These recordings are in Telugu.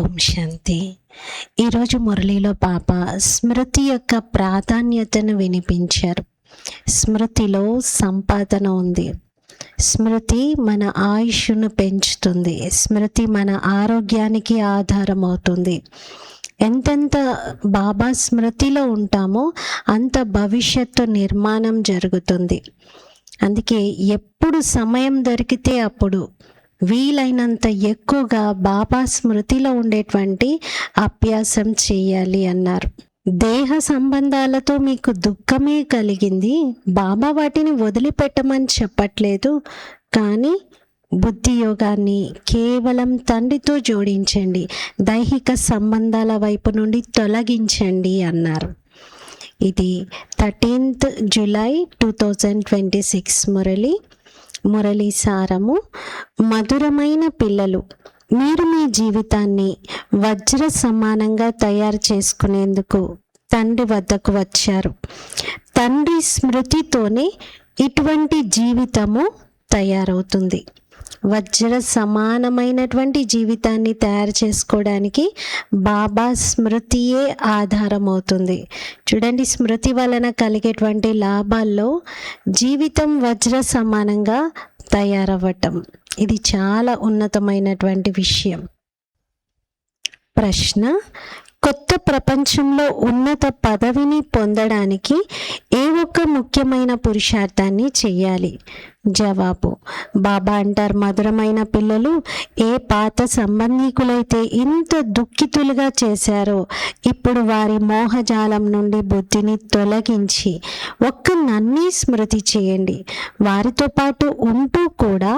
ఓం శాంతి. ఈరోజు మురళిలో పాప స్మృతి యొక్క ప్రాధాన్యతను వినిపించారు. స్మృతిలో సంపాదన ఉంది. స్మృతి మన ఆయుష్ను పెంచుతుంది. స్మృతి మన ఆరోగ్యానికి ఆధారం అవుతుంది. ఎంతెంత బాబా స్మృతిలో ఉంటామో అంత భవిష్యత్తు నిర్మాణం జరుగుతుంది. అందుకే ఎప్పుడు సమయం దొరికితే అప్పుడు వీలైనంత ఎక్కువగా బాబా స్మృతిలో ఉండేటువంటి అభ్యాసం చేయాలి అన్నారు. దేహ సంబంధాలతో మీకు దుఃఖమే కలిగింది, బాబా వాటిని వదిలిపెట్టమని చెప్పట్లేదు, కానీ బుద్ధి యోగాన్ని కేవలం తండ్రితో జోడించండి, దైహిక సంబంధాల వైపు నుండి తొలగించండి అన్నారు. ఇది 13th July 2026 మురళి సారము. మధురమైన పిల్లలు, మీరు మీ జీవితాన్ని వజ్ర సమానంగా తయారు చేసుకునేందుకు తండ్రి వద్దకు వచ్చారు. తండ్రి స్మృతితోనే ఇటువంటి జీవితము తయారవుతుంది. వజ్ర సమానమైనటువంటి జీవితాన్ని తయారు చేసుకోవడానికి బాబా స్మృతియే ఆధారం అవుతుంది. చూడండి, స్మృతి వలన కలిగేటువంటి లాభాల్లో జీవితం వజ్ర సమానంగా తయారవ్వటం, ఇది చాలా ఉన్నతమైనటువంటి విషయం. ప్రశ్న: కొత్త ప్రపంచంలో ఉన్నత పదవిని పొందడానికి ఏ ఒక్క ముఖ్యమైన పురుషార్థాన్ని చేయాలి? జవాబు: బాబా అంటారు, మధురమైన పిల్లలు, ఏ పాత సంబంధీకులైతే ఇంత దుఃఖితులుగా చేశారో ఇప్పుడు వారి మోహజాలం నుండి బుద్ధిని తొలగించి ఒక్క నన్నే స్మృతి చేయండి. వారితో పాటు ఉంటూ కూడా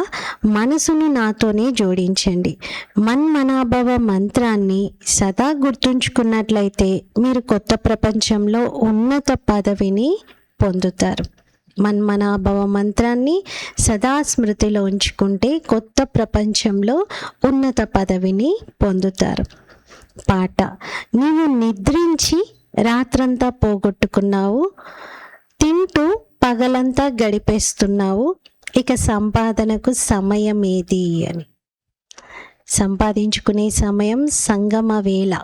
మనసును నాతోనే జోడించండి. మన్మనాభవ మంత్రాన్ని సదా గుర్తుంచుకున్నట్లయితే మీరు కొత్త ప్రపంచంలో ఉన్నత పదవిని పొందుతారు. మన్మనాభవ మంత్రాన్ని సదా స్మృతిలో ఉంచుకుంటే కొత్త ప్రపంచంలో ఉన్నత పదవిని పొందుతారు. పాట: నీవు నిద్రించి రాత్రంతా పోగొట్టుకున్నావు, తింటూ పగలంతా గడిపేస్తున్నావు, ఇక సంపాదనకు సమయం ఏది అని. సంపాదించుకునే సమయం సంగమ వేళ.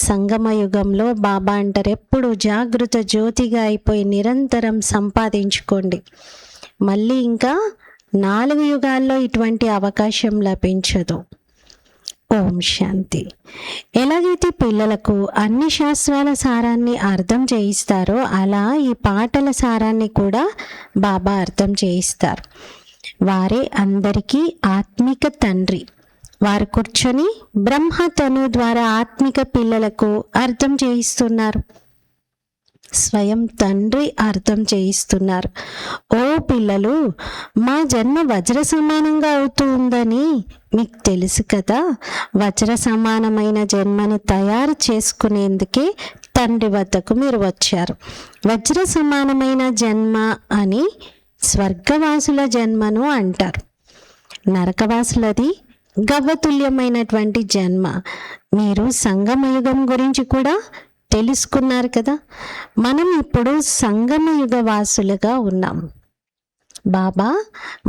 సంగమ యుగంలో బాబా అంటారు, ఎప్పుడు జాగృత జ్యోతిగా అయిపోయి నిరంతరం సంపాదించుకోండి. మళ్ళీ ఇంకా 4 యుగాల్లో ఇటువంటి అవకాశం లభించదు. ఓం శాంతి. ఎలాగైతే పిల్లలకు అన్ని శాస్త్రాల సారాన్ని అర్థం చేయిస్తారో అలా ఈ పాటల సారాన్ని కూడా బాబా అర్థం చేయిస్తారు. వారే అందరికీ ఆత్మిక తండ్రి. వారు కూర్చొని బ్రహ్మతను ద్వారా ఆత్మిక పిల్లలకు అర్థం చేయిస్తున్నారు. స్వయం తండ్రి అర్థం చేయిస్తున్నారు. ఓ పిల్లలు, మా జన్మ వజ్ర సమానంగా అవుతూ ఉందని మీకు తెలుసు కదా. వజ్ర సమానమైన జన్మను తయారు చేసుకునేందుకే తండ్రి వద్దకు మీరు వచ్చారు. వజ్ర సమానమైన జన్మ అని స్వర్గవాసుల జన్మను అంటారు. నరకవాసులది గవ్వతుల్యమైనటువంటి జన్మ. మీరు సంగమయుగం గురించి కూడా తెలుసుకున్నారు కదా. మనం ఇప్పుడు సంగమయుగ వాసులుగా ఉన్నాం. బాబా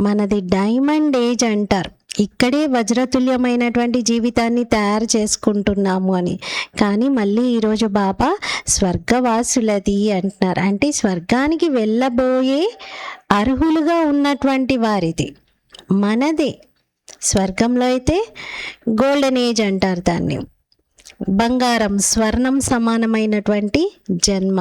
మనది డైమండ్ ఏజ్ అంటారు. ఇక్కడే వజ్రతుల్యమైనటువంటి జీవితాన్ని తయారు చేసుకుంటున్నాము అని. కానీ మళ్ళీ ఈరోజు బాబా స్వర్గవాసులది అంటున్నారు. అంటే స్వర్గానికి వెళ్ళబోయే అర్హులుగా ఉన్నటువంటి వారిది, మనదే. స్వర్గంలో అయితే గోల్డెన్ ఏజ్ అంటారు దాన్ని, బంగారం స్వర్ణం సమానమైనటువంటి జన్మ.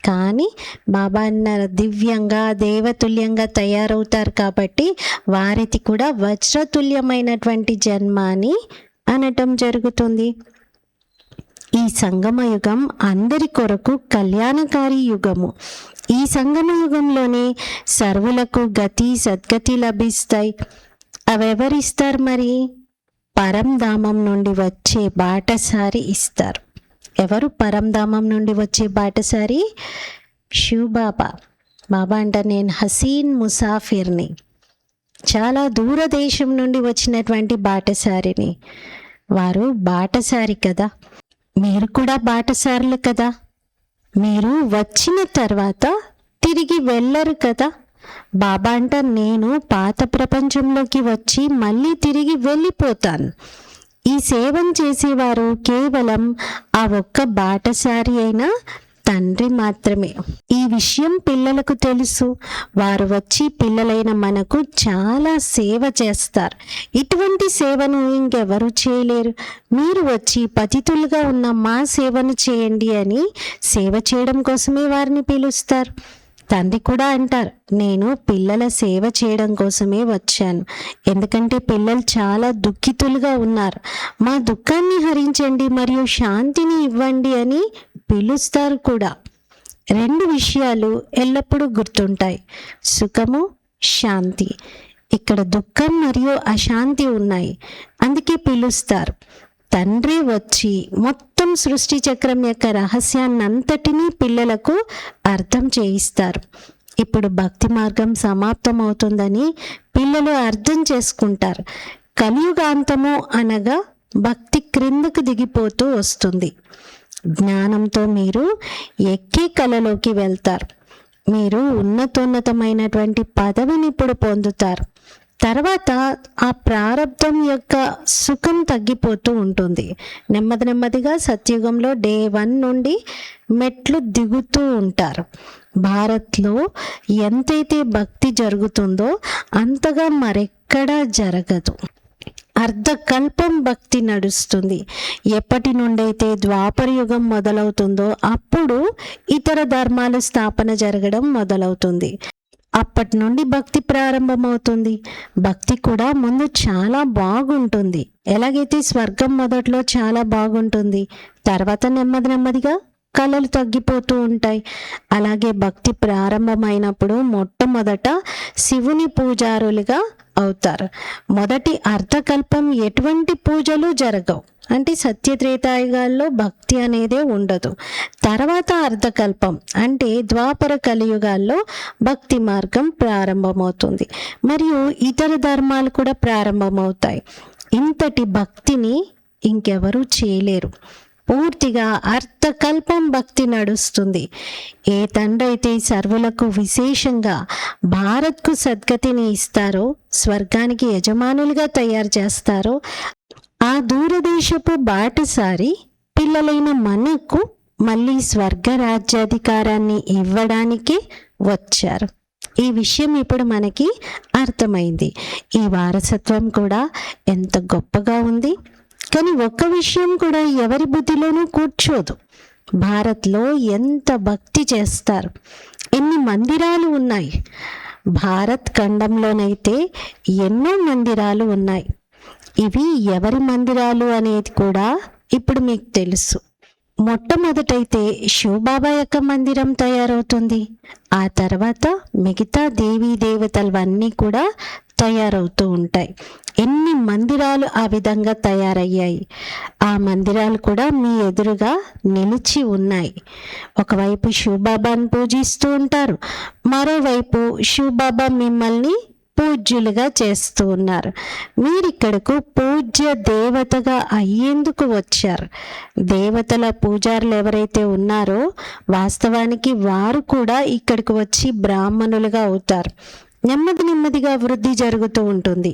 కానీ బాబా అన్నారు, దివ్యంగా దేవతుల్యంగా తయారవుతారు కాబట్టి వారిది కూడా వజ్రతుల్యమైనటువంటి జన్మ అని అనటం జరుగుతుంది. ఈ సంగమ యుగం అందరి కొరకు కళ్యాణకారి యుగము. ఈ సంగమ యుగంలోనే సర్వులకు గతి సద్గతి లభిస్తాయి. అవెవరిస్తారు మరి? పరంధామం నుండి వచ్చే బాటసారి ఇస్తారు. ఎవరు పరంధామం నుండి వచ్చే బాటసారి? శివ్ బాబా. బాబా అంటారు, నేను హసీన్ ముసాఫిర్ని, చాలా దూరదేశం నుండి వచ్చినటువంటి బాటసారిని. వారు బాటసారి కదా, మీరు కూడా బాటసారులు కదా. మీరు వచ్చిన తర్వాత తిరిగి వెళ్ళరు కదా. బాబా అంటారు, నేను పాత ప్రపంచంలోకి వచ్చి మళ్ళీ తిరిగి వెళ్ళిపోతాను, ఈ సేవను చేసేవారు కేవలం ఆ ఒక్క బాటసారి అయిన తండ్రి మాత్రమే. ఈ విషయం పిల్లలకు తెలుసు. వారు వచ్చి పిల్లలైన మనకు చాలా సేవ చేస్తారు. ఇటువంటి సేవను ఇంకెవరు చేయలేరు. మీరు వచ్చి పతితులుగా ఉన్న మా సేవను చేయండి అని సేవ చేయడం కోసమే వారిని పిలుస్తారు. తండ్రి కూడా అంటారు, నేను పిల్లల సేవ చేయడం కోసమే వచ్చాను. ఎందుకంటే పిల్లలు చాలా దుఃఖితులుగా ఉన్నారు. మా దుఃఖాన్ని హరించండి మరియు శాంతిని ఇవ్వండి అని పిలుస్తారు కూడా. 2 విషయాలు ఎల్లప్పుడూ గుర్తుంటాయి: సుఖము, శాంతి. ఇక్కడ దుఃఖం మరియు అశాంతి ఉన్నాయి, అందుకే పిలుస్తారు. తండ్రి వచ్చి మొత్తం సృష్టి చక్రం యొక్క రహస్యాన్నంతటినీ పిల్లలకు అర్థం చేయిస్తారు. ఇప్పుడు భక్తి మార్గం సమాప్తమవుతుందని పిల్లలు అర్థం చేసుకుంటారు. కలియుగాంతము అనగా భక్తి క్రిందకు దిగిపోతూ వస్తుంది. జ్ఞానంతో మీరు ఎక్కే కలలోకి వెళ్తారు. మీరు ఉన్నతోన్నతమైనటువంటి పదవిని ఇప్పుడు పొందుతారు. తర్వాత ఆ ప్రారంధం యొక్క సుఖం తగ్గిపోతూ ఉంటుంది. నెమ్మదిగా సత్యుగంలో డే 1 నుండి మెట్లు దిగుతూ ఉంటారు. భారత్లో ఎంతైతే భక్తి జరుగుతుందో అంతగా మరెక్కడా జరగదు. అర్ధకల్పం భక్తి నడుస్తుంది. ఎప్పటి నుండైతే ద్వాపర యుగం మొదలవుతుందో అప్పుడు ఇతర ధర్మాల స్థాపన జరగడం మొదలవుతుంది. అప్పటి నుండి భక్తి ప్రారంభమవుతుంది. భక్తి కూడా ముందు చాలా బాగుంటుంది. ఎలాగైతే స్వర్గం మొదట్లో చాలా బాగుంటుంది, తర్వాత నెమ్మదిగా కళలు తగ్గిపోతూ ఉంటాయి. అలాగే భక్తి ప్రారంభమైనప్పుడు మొట్టమొదట శివుని పూజారులుగా అవుతారు. మొదటి అర్ధకల్పం ఎటువంటి పూజలు జరగవు. అంటే సత్యత్రేతాయుగాల్లో భక్తి అనేదే ఉండదు. తర్వాత అర్ధకల్పం అంటే ద్వాపర కలియుగాల్లో భక్తి మార్గం ప్రారంభమవుతుంది మరియు ఇతర ధర్మాలు కూడా ప్రారంభమవుతాయి. ఇంతటి భక్తిని ఇంకెవరూ చేయలేరు. పూర్తిగా అర్థకల్పం భక్తి నడుస్తుంది. ఏ తండ్రి అయితే సర్వులకు విశేషంగా భారత్కు సద్గతిని ఇస్తారో, స్వర్గానికి యజమానులుగా తయారు చేస్తారో, ఆ దూరదేశపు బాటసారి పిల్లలైన మనకు మళ్ళీ స్వర్గ రాజ్యాధికారాన్ని ఇవ్వడానికి వచ్చారు. ఈ విషయం ఇప్పుడు మనకి అర్థమైంది. ఈ వారసత్వం కూడా ఎంత గొప్పగా ఉంది. కానీ ఒక్క విషయం కూడా ఎవరి బుద్ధిలోనూ కూర్చోదు. భారత్లో ఎంత భక్తి చేస్తారు, ఎన్ని మందిరాలు ఉన్నాయి. భారత్ ఖండంలోనైతే ఎన్నో మందిరాలు ఉన్నాయి. ఇవి ఎవరి మందిరాలు అనేది కూడా ఇప్పుడు మీకు తెలుసు. మొట్టమొదటైతే శివబాబా యొక్క మందిరం తయారవుతుంది. ఆ తర్వాత మిగతా దేవీ దేవతలవన్నీ కూడా తయారవుతూ ఉంటాయి. ఎన్ని మందిరాలు ఆ విధంగా తయారయ్యాయి. ఆ మందిరాలు కూడా మీ ఎదురుగా నిలిచి ఉన్నాయి. ఒకవైపు శివబాబాను పూజిస్తూ ఉంటారు, మరోవైపు శివబాబా మిమ్మల్ని పూజ్యులుగా చేస్తూ ఉన్నారు. మీరిక్కడకు పూజ్య దేవతగా అయ్యేందుకు వచ్చారు. దేవతల పూజారులు ఎవరైతే ఉన్నారో వాస్తవానికి వారు కూడా ఇక్కడికి వచ్చి బ్రాహ్మణులుగా అవుతారు. నెమ్మదిగా వృద్ధి జరుగుతూ ఉంటుంది.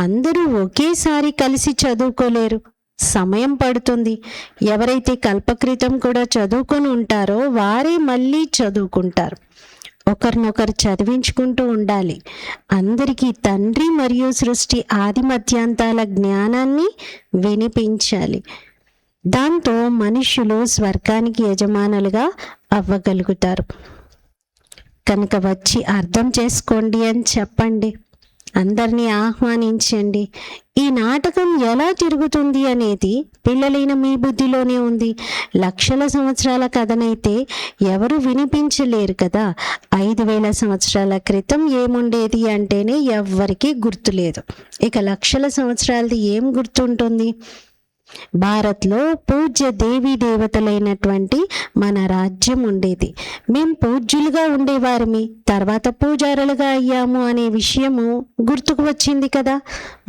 అందరూ ఒకేసారి కలిసి చదువుకోలేరు, సమయం పడుతుంది. ఎవరైతే కల్పక్రితం కూడా చదువుకొని ఉంటారో వారే మళ్ళీ చదువుకుంటారు. ఒకరినొకరు చదివించుకుంటూ ఉండాలి. అందరికీ తండ్రి మరియు సృష్టి ఆది మధ్యాంతాల జ్ఞానాన్ని వినిపించాలి. దాంతో మనుష్యులు స్వర్గానికి యజమానులుగా అవ్వగలుగుతారు. కనుక వచ్చి అర్థం చేసుకోండి అని చెప్పండి. అందరినీ ఆహ్వానించండి. ఈ నాటకం ఎలా తిరుగుతుంది అనేది పిల్లలైన మీ బుద్ధిలోనే ఉంది. లక్షల సంవత్సరాల కథనైతే ఎవరు వినిపించలేరు కదా. 5000 సంవత్సరాల క్రితం ఏముండేది అంటేనే ఎవ్వరికీ గుర్తులేదు. ఇక లక్షల సంవత్సరాలది ఏం గుర్తుంటుంది? భారత్లో పూజ్య దేవీ దేవతలైనటువంటి మన రాజ్యం ఉండేది. మేము పూజ్యులుగా ఉండేవారిమి, తర్వాత పూజారులుగా అయ్యాము అనే విషయము గుర్తుకు వచ్చింది కదా.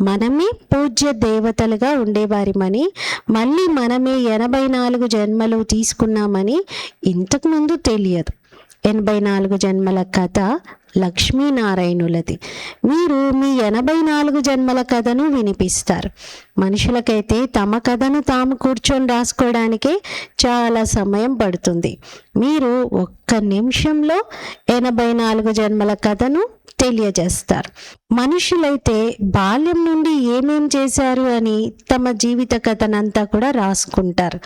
మనమే పూజ్య దేవతలుగా ఉండేవారిమని, మళ్ళీ మనమే 84 జన్మలు తీసుకున్నామని ఇంతకుముందు తెలియదు. 84 జన్మల కథ లక్ష్మీనారాయణులది. మీరు మీ 84 జన్మల కథను వినిపిస్తారు. మనుషులకైతే తమ కథను తాము కూర్చొని రాసుకోవడానికే చాలా సమయం పడుతుంది. మీరు ఒక్క నిమిషంలో 84 జన్మల కథను తెలియజేస్తారు. మనుషులైతే బాల్యం నుండి ఏమేం చేశారు అని తమ జీవిత కథనంతా కూడా రాసుకుంటారు.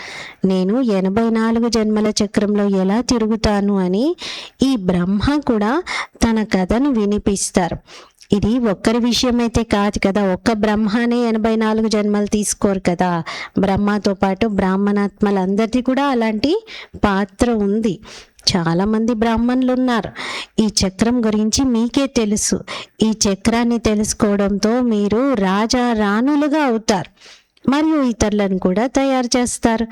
నేను 84 జన్మల చక్రంలో ఎలా తిరుగుతాను అని ఈ బ్రహ్మ కూడా తన కథను వినిపిస్తారు. ఇది ఒక్కరి విషయం అయితే కాదు కదా, ఒక్క బ్రహ్మనే 84 జన్మలు తీసుకోరు కదా. బ్రహ్మతో పాటు బ్రాహ్మణాత్మలందరిది కూడా అలాంటి పాత్ర ఉంది. చాలామంది బ్రాహ్మణులు ఉన్నారు. ఈ చక్రం గురించి మీకే తెలుసు. ఈ చక్రాన్ని తెలుసుకోవడంతో మీరు రాజా రాణులుగా అవుతారు మరియు ఇతరులను కూడా తయారు చేస్తారు.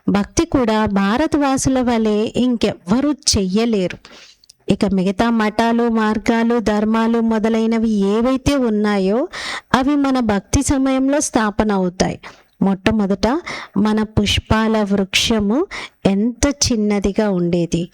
భక్తి కూడా భారతవాసుల వలె ఇంకెవ్వరూ చెయ్యలేరు. ఇక మిగతా మఠాలు, మార్గాలు, ధర్మాలు మొదలైనవి ఏవైతే ఉన్నాయో అవి మన భక్తి సమయంలో స్థాపన అవుతాయి. మొట్టమొదట మన పుష్పాల వృక్షము ఎంత చిన్నదిగా ఉండేది.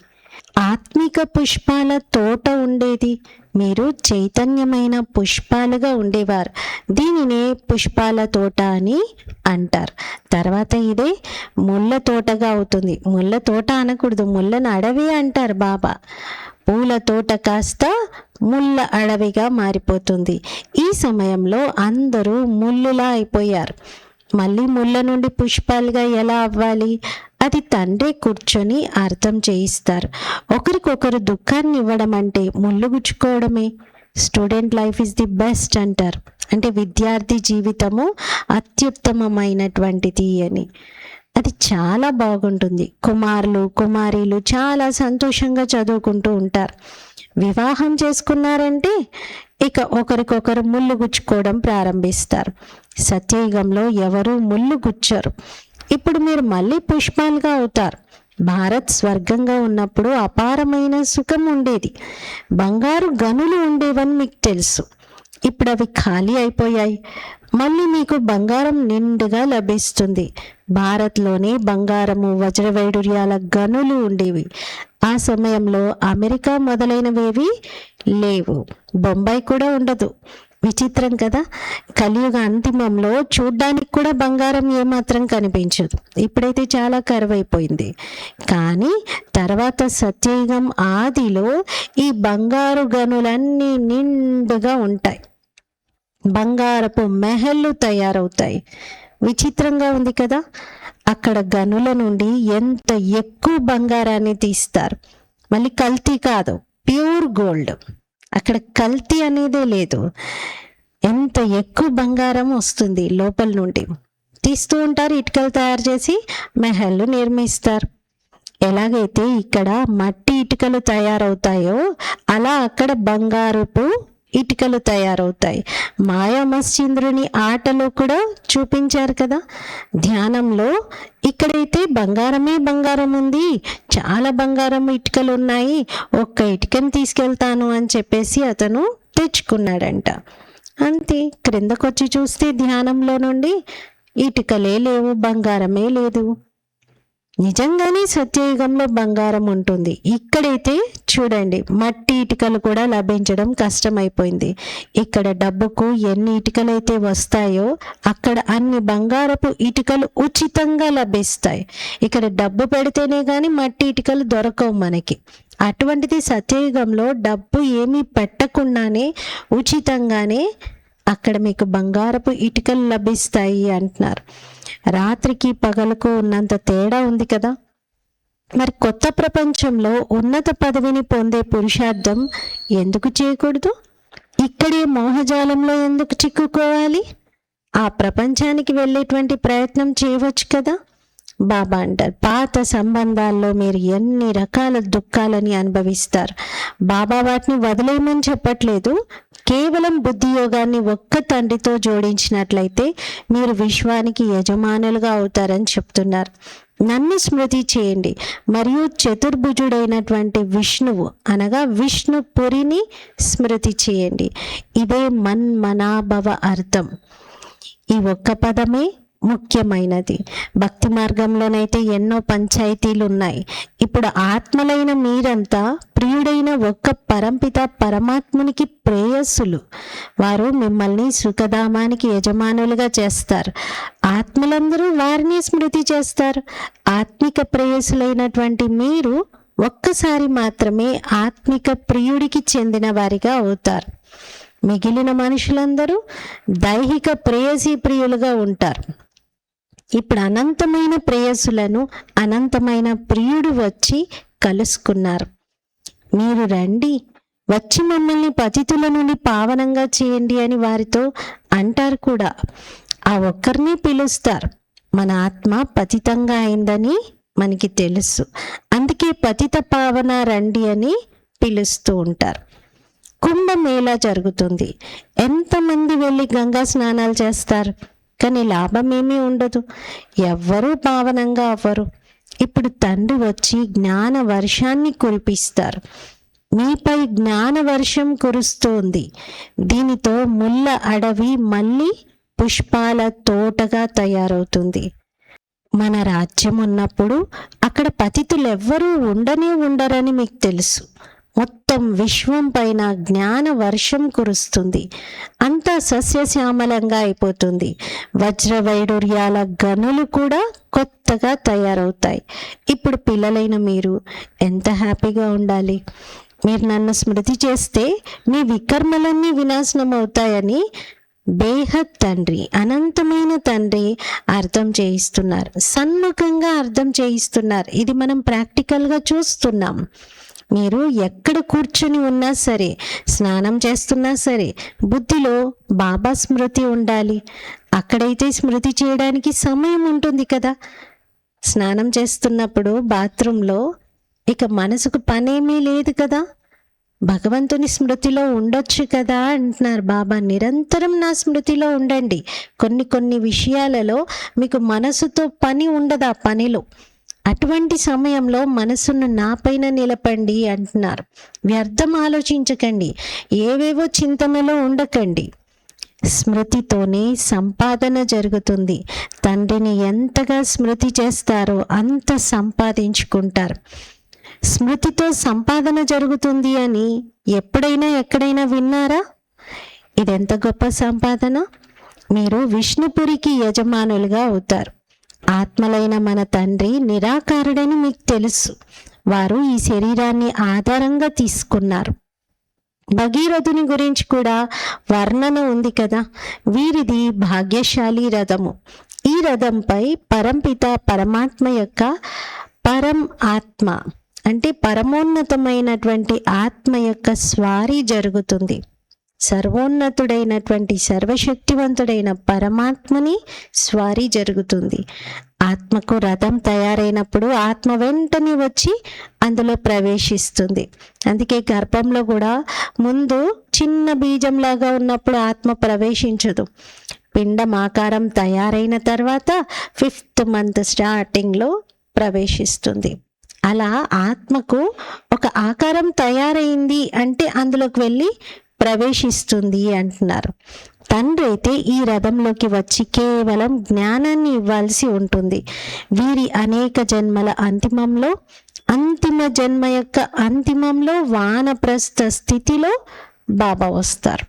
ఆత్మిక పుష్పాల తోట ఉండేది. మీరు చైతన్యమైన పుష్పాలుగా ఉండేవారు. దీనినే పుష్పాల తోట అని అంటారు. తర్వాత ఇదే ముళ్ళ తోటగా అవుతుంది. ముళ్ళ తోట అనకూడదు, ముళ్ళను అడవి అంటారు బాబా. పూల తోట కాస్త ముళ్ళ అడవిగా మారిపోతుంది. ఈ సమయంలో అందరూ ముళ్ళులా అయిపోయారు. మళ్ళీ ముళ్ళ నుండి పుష్పాలుగా ఎలా అవ్వాలి అది తండ్రి కూర్చొని అర్థం చేయిస్తారు. ఒకరికొకరు దుఃఖాన్ని ఇవ్వడం అంటే ముళ్ళు గుచ్చుకోవడమే. Student life is the best అంటారు. అంటే విద్యార్థి జీవితము అత్యుత్తమమైనటువంటిది అని. అది చాలా బాగుంటుంది. కుమారులు, కుమారీలు చాలా సంతోషంగా చదువుకుంటూ ఉంటారు. వివాహం చేసుకున్నారంటే ఇక ఒకరికొకరు ముళ్ళు గుచ్చుకోవడం ప్రారంభిస్తారు. సత్యయుగంలో ఎవరు ముళ్ళు గుచ్చరు. ఇప్పుడు మీరు మళ్ళీ పుష్పాలుగా అవుతారు. భారత్ స్వర్గంగా ఉన్నప్పుడు అపారమైన సుఖం ఉండేది. బంగారు గనులు ఉండేవని మీకు తెలుసు. ఇప్పుడు అవి ఖాళీ అయిపోయాయి. మళ్ళీ మీకు బంగారం నిండుగా లభిస్తుంది. భారత్లోనే బంగారము, వజ్రవైడూర్యాల గనులు ఉండేవి. ఆ సమయంలో అమెరికా మొదలైనవేవి లేవు. బొంబాయి కూడా ఉండదు. విచిత్రం కదా. కలియుగ అంతిమంలో చూడ్డానికి కూడా బంగారం ఏమాత్రం కనిపించదు. ఇప్పుడైతే చాలా కరువైపోయింది. కానీ తర్వాత సత్యయుగం ఆదిలో ఈ బంగారు గనులన్నీ నిండుగా ఉంటాయి. బంగారపు మెహళ్ళు తయారవుతాయి. విచిత్రంగా ఉంది కదా. అక్కడ గనుల నుండి ఎంత ఎక్కువ బంగారాన్ని తీస్తారు. మళ్ళీ కల్తీ కాదు, ప్యూర్ గోల్డ్. అక్కడ కల్తీ అనేదే లేదు. ఎంత ఎక్కువ బంగారం వస్తుంది లోపల నుండి. తీస్తూ ఉంటారు, ఇటుకలు తయారు చేసి మెహళ్ళు నిర్మిస్తారు. ఎలాగైతే ఇక్కడ మట్టి ఇటుకలు తయారవుతాయో అలా అక్కడ బంగారపు ఇటుకలు తయారవుతాయి. మాయా మశ్చంద్రుని ఆటలో కూడా చూపించారు కదా. ధ్యానంలో ఇక్కడైతే బంగారమే బంగారం ఉంది, చాలా బంగారం ఇటుకలు ఉన్నాయి, ఒక్క ఇటుకని తీసుకెళ్తాను అని చెప్పేసి అతను తెచ్చుకున్నాడంట. అంతే. క్రిందకొచ్చి చూస్తే ధ్యానంలో నుండి ఇటుకలే లేవు, బంగారమే లేదు. నిజంగానే సత్యయుగంలో బంగారం ఉంటుంది. ఇక్కడైతే చూడండి, మట్టి ఇటుకలు కూడా లభించడం కష్టమైపోయింది. ఇక్కడ డబ్బుకు ఎన్ని ఇటుకలైతే వస్తాయో అక్కడ అన్ని బంగారపు ఇటుకలు ఉచితంగా లభిస్తాయి. ఇక్కడ డబ్బు పెడితేనే కానీ మట్టి ఇటుకలు దొరకవు మనకి. అటువంటిది సత్యయుగంలో డబ్బు ఏమీ పెట్టకుండానే ఉచితంగానే అక్కడ మీకు బంగారపు ఇటుకలు లభిస్తాయి అంటున్నారు. రాత్రికి పగలకు ఉన్నంత తేడా ఉంది కదా. మరి కొత్త ప్రపంచంలో ఉన్నత పదవిని పొందే పురుషార్థం ఎందుకు చేయకూడదు? ఇక్కడే మోహజాలంలో ఎందుకు చిక్కుకోవాలి? ఆ ప్రపంచానికి వెళ్ళేటువంటి ప్రయత్నం చేయవచ్చు కదా. బాబా అంటారు, పాత సంబంధాల్లో మీరు ఎన్ని రకాల దుఃఖాలని అనుభవిస్తారు. బాబా వాటిని వదిలేయమని చెప్పట్లేదు. కేవలం బుద్ధి యోగాన్ని ఒక్క తండ్రితో జోడించినట్లయితే మీరు విశ్వానికి యజమానులుగా అవుతారని చెప్తున్నారు. నన్ను స్మృతి చేయండి మరియు చతుర్భుజుడైనటువంటి విష్ణువు అనగా విష్ణుపురిని స్మృతి చేయండి. ఇదే మన్మనాభవ అర్థం. ఈ ఒక్క పదమే ముఖ్యమైనది. భక్తి మార్గంలోనైతే ఎన్నో పంచాయతీలు ఉన్నాయి. ఇప్పుడు ఆత్మలైన మీరంతా ప్రియుడైన ఒక్క పరంపిత పరమాత్మునికి ప్రేయస్సులు. వారు మిమ్మల్ని సుఖధామానికి యజమానులుగా చేస్తారు. ఆత్మలందరూ వారిని స్మృతి చేస్తారు. ఆత్మిక ప్రేయసులైనటువంటి మీరు ఒక్కసారి మాత్రమే ఆత్మిక ప్రియుడికి చెందిన వారిగా అవుతారు. మిగిలిన మనుషులందరూ దైహిక ప్రేయసీ ప్రియులుగా ఉంటారు. ఇప్పుడు అనంతమైన ప్రేయసులను అనంతమైన ప్రియుడు వచ్చి కలుసుకున్నారు. మీరు రండి, వచ్చి మమ్మల్ని పతితుల నుండి పావనంగా చేయండి అని వారితో అంటారు కూడా. ఆ ఒక్కరిని పిలుస్తారు. మన ఆత్మ పతితంగా అయిందని మనకి తెలుసు. అందుకే పతిత పావన రండి అని పిలుస్తూ ఉంటారు. కుంభమేళా జరుగుతుంది. ఎంతమంది వెళ్ళి గంగా స్నానాలు చేస్తారు, కానీ లాభం ఏమీ ఉండదు. ఎవ్వరూ పావనంగా అవ్వరు. ఇప్పుడు తండ్రి వచ్చి జ్ఞాన వర్షాన్ని కురిపిస్తారు. మీపై జ్ఞాన వర్షం కురుస్తోంది. దీనితో ముళ్ళ అడవి మళ్ళీ పుష్పాల తోటగా తయారవుతుంది. మన రాజ్యం ఉన్నప్పుడు అక్కడ పతితులు ఎవ్వరూ ఉండరని మీకు తెలుసు. మొత్తం విశ్వం పైన జ్ఞాన వర్షం కురుస్తుంది. అంతా సస్యశ్యామలంగా అయిపోతుంది. వజ్ర వైడూర్యాల గనులు కూడా కొత్తగా తయారవుతాయి. ఇప్పుడు పిల్లలైన మీరు ఎంత హ్యాపీగా ఉండాలి. మీరు నన్ను స్మృతి చేస్తే మీ వికర్మలన్నీ వినాశనం అవుతాయని బేహద్ తండ్రి, అనంతమైన తండ్రి అర్థం చేయిస్తున్నారు. సన్ముఖంగా అర్థం చేయిస్తున్నారు. ఇది మనం ప్రాక్టికల్గా చూస్తున్నాం. మీరు ఎక్కడ కూర్చొని ఉన్నా సరే, స్నానం చేస్తున్నా సరే, బుద్ధిలో బాబా స్మృతి ఉండాలి. అక్కడైతే స్మృతి చేయడానికి సమయం ఉంటుంది కదా. స్నానం చేస్తున్నప్పుడు బాత్రూంలో ఇక మనసుకు పనేమీ లేదు కదా. భగవంతుని స్మృతిలో ఉండొచ్చు కదా అంటున్నారు బాబా. నిరంతరం నా స్మృతిలో ఉండండి. కొన్ని విషయాలలో మీకు మనసుతో పని ఉండదు. ఆ పనిలో అటువంటి సమయంలో మనసును నాపైన నిలపండి అంటున్నారు. వ్యర్థం ఆలోచించకండి, ఏవేవో చింతనలో ఉండకండి. స్మృతితోనే సంపాదన జరుగుతుంది. తండ్రిని ఎంతగా స్మృతి చేస్తారో అంత సంపాదించుకుంటారు. స్మృతితో సంపాదన జరుగుతుంది అని ఎప్పుడైనా ఎక్కడైనా విన్నారా? ఇదెంత గొప్ప సంపాదన. మీరు విష్ణుపురికి యజమానులుగా అవుతారు. ఆత్మలైన మన తండ్రి నిరాకారుడని మీకు తెలుసు. వారు ఈ శరీరాన్ని ఆధారంగా తీసుకున్నారు. భగీరథుని గురించి కూడా వర్ణన ఉంది కదా. వీరిది భాగ్యశాలి రథము. ఈ రథంపై పరంపిత పరమాత్మ యొక్క పరం ఆత్మ అంటే పరమోన్నతమైనటువంటి ఆత్మ యొక్క స్వారీ జరుగుతుంది. సర్వోన్నతుడైనటువంటి సర్వశక్తివంతుడైన పరమాత్మని స్వారీ జరుగుతుంది. ఆత్మకు రథం తయారైనప్పుడు ఆత్మ వెంటనే వచ్చి అందులో ప్రవేశిస్తుంది. అందుకే గర్భంలో కూడా ముందు చిన్న బీజంలాగా ఉన్నప్పుడు ఆత్మ ప్రవేశించదు. పిండం ఆకారం తయారైన తర్వాత 5th మంత్ స్టార్టింగ్లో ప్రవేశిస్తుంది. అలా ఆత్మకు ఒక ఆకారం తయారైంది అంటే అందులోకి వెళ్ళి ప్రవేశిస్తుంది అంటున్నారు. తండ్రి అయితే ఈ రథంలోకి వచ్చి కేవలం జ్ఞానాన్ని ఇవ్వాల్సి ఉంటుంది. వీరి అనేక జన్మల అంతిమ జన్మ యొక్క అంతిమంలో వానప్రస్థ స్థితిలో బాబా వస్తారు.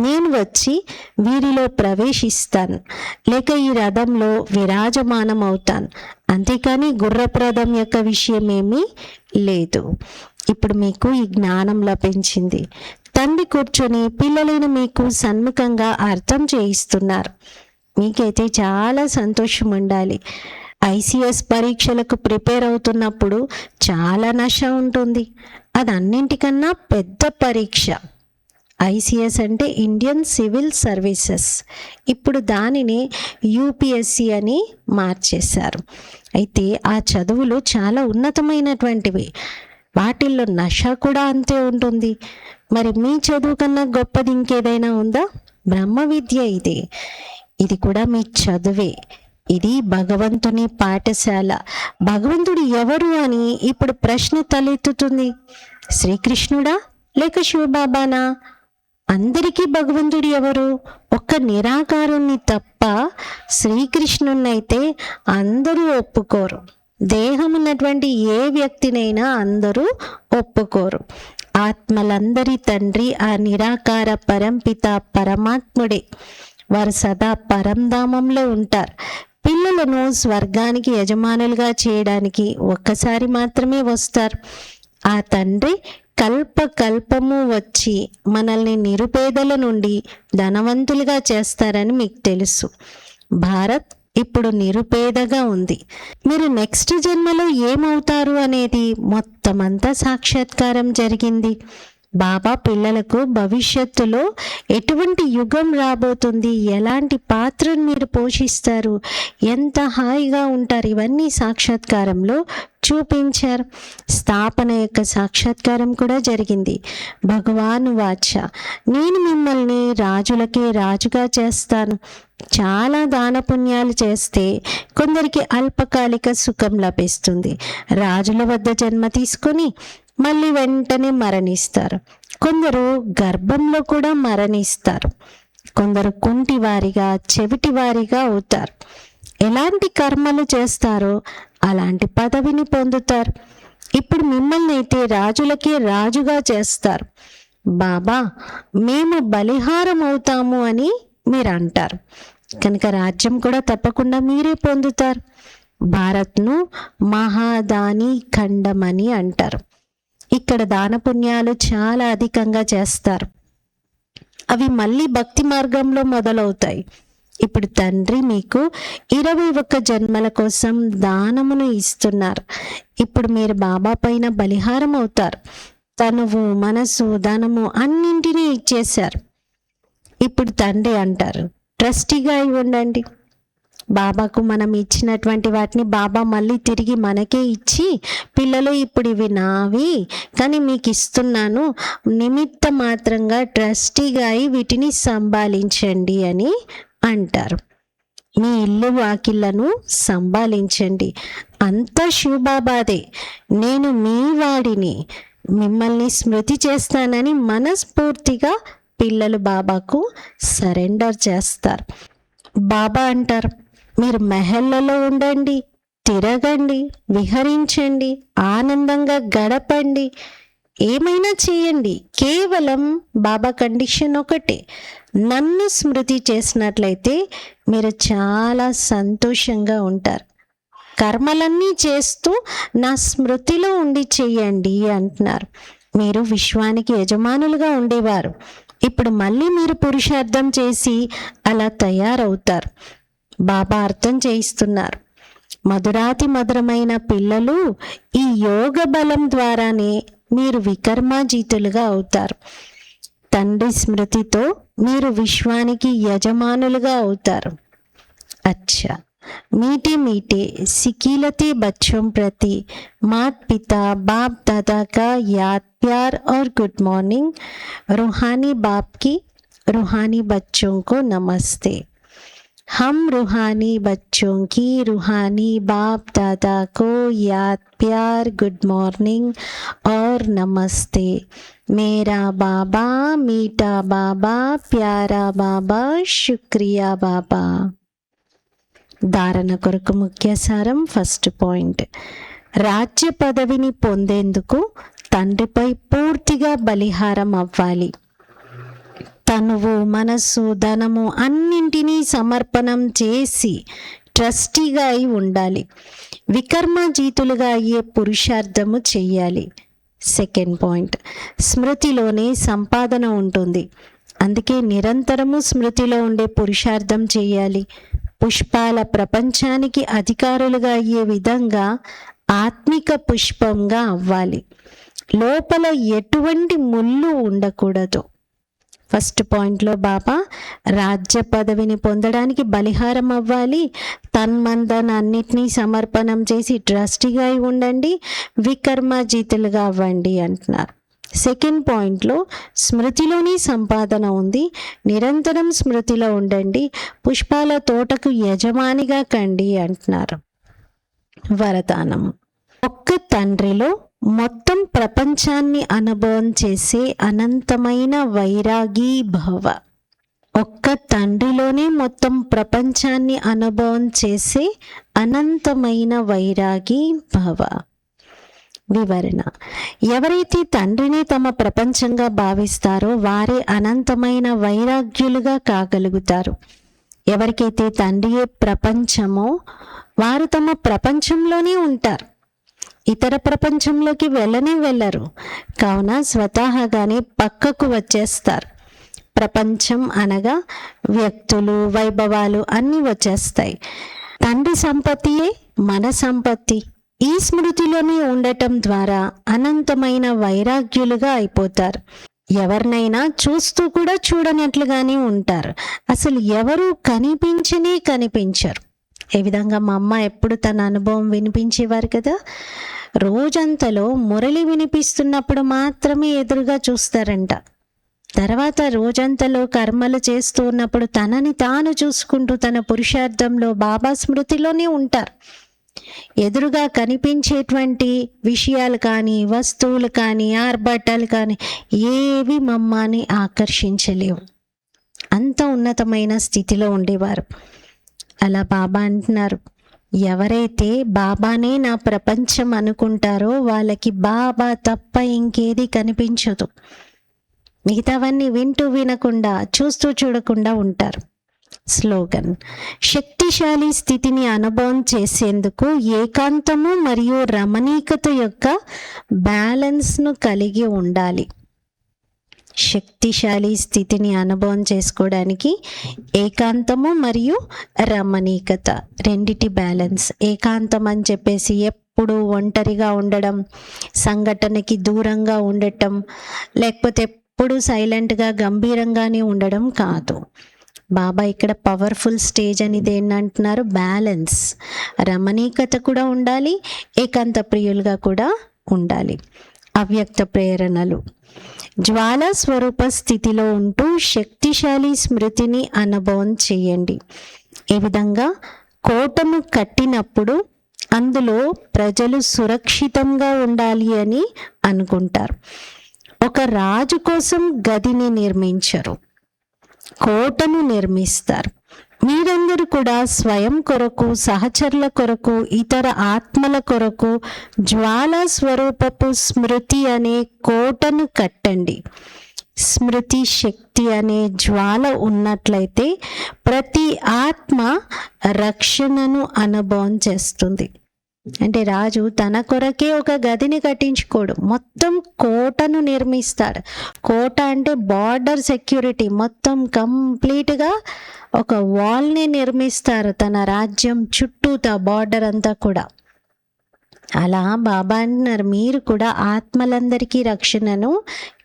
నేను వచ్చి వీరిలో ప్రవేశిస్తాను, లేక ఈ రథంలో విరాజమానం అవుతాను. అంతేకాని గుర్రప్రథం యొక్క విషయం ఏమీ లేదు. ఇప్పుడు మీకు ఈ జ్ఞానం లభించింది. తండ్రి కూర్చొని పిల్లలైన మీకు సన్ముఖంగా అర్థం చేయిస్తున్నారు. మీకైతే చాలా సంతోషం ఉండాలి. ఐసిఎస్ పరీక్షలకు ప్రిపేర్ అవుతున్నప్పుడు చాలా నష ఉంటుంది. అది అన్నింటికన్నా పెద్ద పరీక్ష. ఐసిఎస్ అంటే ఇండియన్ సివిల్ సర్వీసెస్. ఇప్పుడు దానిని యూపీఎస్సి అని మార్చేశారు. అయితే ఆ చదువులు చాలా ఉన్నతమైనటువంటివి. వాటిల్లో నష కూడా అంతే ఉంటుంది. మరి మీ చదువు కన్నా గొప్పది ఇంకేదైనా ఉందా? బ్రహ్మ విద్య ఇది కూడా మీ చదువే. ఇది భగవంతుని పాఠశాల. భగవంతుడు ఎవరు అని ఇప్పుడు ప్రశ్న తలెత్తుతుంది. శ్రీకృష్ణుడా లేక శివబాబానా? అందరికీ భగవంతుడు ఎవరు? ఒక్క నిరాకారుణ్ణి తప్ప శ్రీకృష్ణున్నైతే అందరూ ఒప్పుకోరు. దేహం ఉన్నటువంటి ఏ వ్యక్తినైనా అందరూ ఒప్పుకోరు. ఆత్మలందరి తండ్రి ఆ నిరాకార పరంపిత పరమాత్ముడే. వారు సదా పరంధామంలో ఉంటారు. పిల్లలను స్వర్గానికి యజమానులుగా చేయడానికి ఒక్కసారి మాత్రమే వస్తారు. ఆ తండ్రి కల్పము వచ్చి మనల్ని నిరుపేదల నుండి ధనవంతులుగా చేస్తారని మీకు తెలుసు. భారత్ ఇప్పుడు నిరుపేదగా ఉంది. మీరు నెక్స్ట్ జన్మలో ఏమవుతారు అనేది మొత్తం అంతా సాక్షాత్కారం జరిగింది. బాబా పిల్లలకు భవిష్యత్తులో ఎటువంటి యుగం రాబోతుంది, ఎలాంటి పాత్రను మీరు పోషిస్తారు, ఎంత హాయిగా ఉంటారు, ఇవన్నీ సాక్షాత్కారంలో చూపించారు. స్థాపన యొక్క సాక్షాత్కారం కూడా జరిగింది. భగవాన్ వాచ, నేను మిమ్మల్ని రాజులకే రాజుగా చేస్తాను. చాలా దాన పుణ్యాలు చేస్తే కొందరికి అల్పకాలిక సుఖం లభిస్తుంది. రాజుల వద్ద జన్మ తీసుకొని మళ్ళీ వెంటనే మరణిస్తారు. కొందరు గర్భంలో కూడా మరణిస్తారు. కొందరు కుంటివారిగా చెవిటివారిగా అవుతారు. ఎలాంటి కర్మలు చేస్తారో అలాంటి పదవిని పొందుతారు. ఇప్పుడు మిమ్మల్ని అయితే రాజులకే రాజుగా చేస్తారు. బాబా, మేము బలిహారం అవుతాము అని మీరు అంటారు కనుక రాజ్యం కూడా తప్పకుండా మీరే పొందుతారు. భారత్ను మహాదాని ఖండం అని అంటారు. ఇక్కడ దాన పుణ్యాలు చాలా అధికంగా చేస్తారు. అవి మళ్ళీ భక్తి మార్గంలో మొదలవుతాయి. ఇప్పుడు తండ్రి మీకు 21 జన్మల కోసం దానమును ఇస్తున్నారు. ఇప్పుడు మీరు బాబా పైన బలిహారం అవుతారు. తనువు, మనసు, ధనము అన్నింటినీ ఇచ్చేశారు. ఇప్పుడు తండ్రి అంటారు, ట్రస్టీగా అయి ఉండండి. బాబాకు మనం ఇచ్చినటువంటి వాటిని బాబా మళ్ళీ తిరిగి మనకే ఇచ్చి, పిల్లలు ఇప్పుడు ఇవి నావి కానీ మీకు ఇస్తున్నాను, నిమిత్త మాత్రంగా ట్రస్టీగా అయి వీటిని సంభాళించండి అని అంటారు. మీ ఇల్లు వాకిళ్లను సంభాళించండి, అంతా శివబాబాదే. నేను మీ వాడిని, మిమ్మల్ని స్మృతి చేస్తానని మనస్ఫూర్తిగా పిల్లలు బాబాకు సరెండర్ చేస్తారు. బాబా అంటారు, మీరు మెహల్లలో ఉండండి, తిరగండి, విహరించండి, ఆనందంగా గడపండి, ఏమైనా చేయండి. కేవలం బాబా కండిషన్ ఒకటే, నన్ను స్మృతి చేసినట్లయితే మీరు చాలా సంతోషంగా ఉంటారు. కర్మలన్నీ చేస్తూ నా స్మృతిలో ఉండి చెయ్యండి అంటున్నారు. మీరు విశ్వానికి యజమానులుగా ఉండేవారు. ఇప్పుడు మళ్ళీ మీరు పురుషార్థం చేసి అలా తయారవుతారు. బాబా అర్థం చేయిస్తున్నారు, మధురాతి మధురమైన పిల్లలు, ఈ యోగ బలం ద్వారానే మీరు వికర్మాజీతులుగా అవుతారు. తండ్రి స్మృతితో మీరు విశ్వానికి యజమానులుగా అవుతారు. అచ్చా, मीठे मीठे सिकीलते बच्चों प्रति मात पिता बाप दादा का याद प्यार और गुड मॉर्निंग. रूहानी बाप की रूहानी बच्चों को नमस्ते. हम रूहानी बच्चों की रूहानी बाप दादा को याद प्यार गुड मॉर्निंग और नमस्ते. मेरा बाबा मीठा बाबा प्यारा बाबा शुक्रिया बाबा. ధారణ కొరకు ముఖ్య సారం. ఫస్ట్ పాయింట్, రాజ్య పదవిని పొందేందుకు తండ్రిపై పూర్తిగా బలిహారం అవ్వాలి. తనువు, మనస్సు, ధనము అన్నింటినీ సమర్పణం చేసి ట్రస్టీగా అయి ఉండాలి. వికర్మజీతులుగా అయ్యే పురుషార్థము చెయ్యాలి. సెకండ్ పాయింట్, స్మృతిలోనే సంపాదన ఉంటుంది. అందుకే నిరంతరము స్మృతిలో ఉండే పురుషార్థం చెయ్యాలి. పుష్పాల ప్రపంచానికి అధికారులుగా అయ్యే విధంగా ఆత్మిక పుష్పంగా అవ్వాలి. లోపల ఎటువంటి ముళ్ళు ఉండకూడదు. ఫస్ట్ పాయింట్లో బాబా రాజ్య పదవిని పొందడానికి బలిహారం అవ్వాలి, తన్మందన్ అన్నిటినీ సమర్పణం చేసి ట్రస్టీగా అయి ఉండండి, వికర్మజీతులుగా అవ్వండి అంటున్నారు. సెకండ్ పాయింట్లో స్మృతిలోని సంపాదన ఉంది, నిరంతరం స్మృతిలో ఉండండి, పుష్పాల తోటకు యజమానిగా కండి అంటున్నారు. వరదానం, ఒక్క తండ్రిలో మొత్తం ప్రపంచాన్ని అనుభవం చేసే అనంతమైన వైరాగి భవ. ఒక్క తండ్రిలోనే మొత్తం ప్రపంచాన్ని అనుభవం చేసే అనంతమైన వైరాగి భవ. వివరణ: ఎవరైతే తండ్రిని తమ ప్రపంచంగా భావిస్తారో వారే అనంతమైన వైరాగ్యులుగా కాగలుగుతారు. ఎవరికైతే తండ్రియే ప్రపంచమో వారు తమ ప్రపంచంలోనే ఉంటారు, ఇతర ప్రపంచంలోకి వెళ్ళరు. కావున స్వతహాగానే పక్కకు వచ్చేస్తారు. ప్రపంచం అనగా వ్యక్తులు, వైభవాలు అన్నీ వచ్చేస్తాయి. తండ్రి సంపత్తియే మన సంపత్తి. ఈ స్మృతిలోనే ఉండటం ద్వారా అనంతమైన వైరాగ్యులుగా అయిపోతారు. ఎవరినైనా చూస్తూ కూడా చూడనట్లుగానే ఉంటారు. అసలు ఎవరు కనిపించరు. ఏ విధంగా మా అమ్మ ఎప్పుడు తన అనుభవం వినిపించేవారు కదా. రోజంతలో మురళి వినిపిస్తున్నప్పుడు మాత్రమే ఎదురుగా చూస్తారంట. తర్వాత రోజంతలో కర్మలు చేస్తూ ఉన్నప్పుడు తనని తాను చూసుకుంటూ తన పురుషార్థంలో బాబా స్మృతిలోనే ఉంటారు. ఎదురుగా కనిపించేటువంటి విషయాలు కానీ, వస్తువులు కానీ, ఆర్భటాలు కానీ ఏవి మమ్మల్ని ఆకర్షించలేవు. అంత ఉన్నతమైన స్థితిలో ఉండేవారు. అలా బాబా అంటున్నారు, ఎవరైతే బాబానే నా ప్రపంచం అనుకుంటారో వాళ్ళకి బాబా తప్ప ఇంకేది కనిపించదు. మిగతావన్నీ వింటూ వినకుండా, చూస్తూ చూడకుండా ఉంటారు. స్లోగన్: శక్తిశాలి స్థితిని అనుభవం చేసేందుకు ఏకాంతము మరియు రమణీకత యొక్క బ్యాలెన్స్ను కలిగి ఉండాలి. శక్తిశాలి స్థితిని అనుభవం చేసుకోవడానికి ఏకాంతము మరియు రమణీకత రెండిటి బ్యాలెన్స్. ఏకాంతం అని చెప్పేసి ఎప్పుడు ఒంటరిగా ఉండడం, సంఘటనకి దూరంగా ఉండటం, లేకపోతే ఎప్పుడు సైలెంట్గా గంభీరంగానే ఉండడం కాదు. బాబా ఇక్కడ పవర్ఫుల్ స్టేజ్ అనేది ఏంటంటున్నారు? బ్యాలెన్స్. రమణీకత కూడా ఉండాలి, ఏకాంత ప్రియులుగా కూడా ఉండాలి. అవ్యక్త ప్రేరణలు: జ్వాలా స్వరూప స్థితిలో ఉంటూ శక్తిశాలి స్మృతిని అనుభవం చేయండి. ఈ విధంగా కోటను కట్టినప్పుడు అందులో ప్రజలు సురక్షితంగా ఉండాలి అని అనుకుంటారు. ఒక రాజు కోసం గదిని నిర్మించరు, కోటను నిర్మిస్తారు. మీరందరూ కూడా స్వయం కొరకు, సహచరుల కొరకు, ఇతర ఆత్మల కొరకు జ్వాలా స్వరూపపు స్మృతి అనే కోటను కట్టండి. స్మృతి శక్తి అనే జ్వాల ఉన్నట్లయితే ప్రతి ఆత్మ రక్షణను అనుభవం చేస్తుంది. అంటే రాజు తన కొరకే ఒక గదిని కట్టించుకోడు, మొత్తం కోటను నిర్మిస్తాడు. కోట అంటే బార్డర్ సెక్యూరిటీ, మొత్తం కంప్లీట్గా ఒక వాల్ని నిర్మిస్తారు తన రాజ్యం చుట్టూతా, బార్డర్ అంతా కూడా. అలా బాబా అంటున్నారు, మీరు కూడా ఆత్మలందరికీ రక్షణను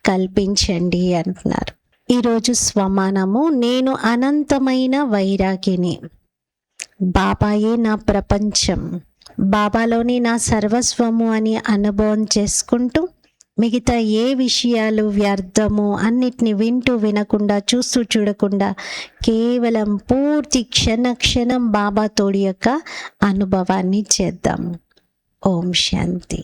కల్పించండి అంటున్నారు. ఈరోజు స్వమానము: నేను అనంతమైన వైరాగిని. బాబాయే నా ప్రపంచం, బాబాలోని నా సర్వస్వము అని అనుభవం చేసుకుంటూ మిగతా ఏ విషయాలు వ్యర్థము అన్నిటిని వింటూ వినకుండా, చూస్తూ చూడకుండా కేవలం పూర్తి క్షణం బాబా తోడి యొక్క అనుభవాన్ని చేద్దాం. ఓం శాంతి.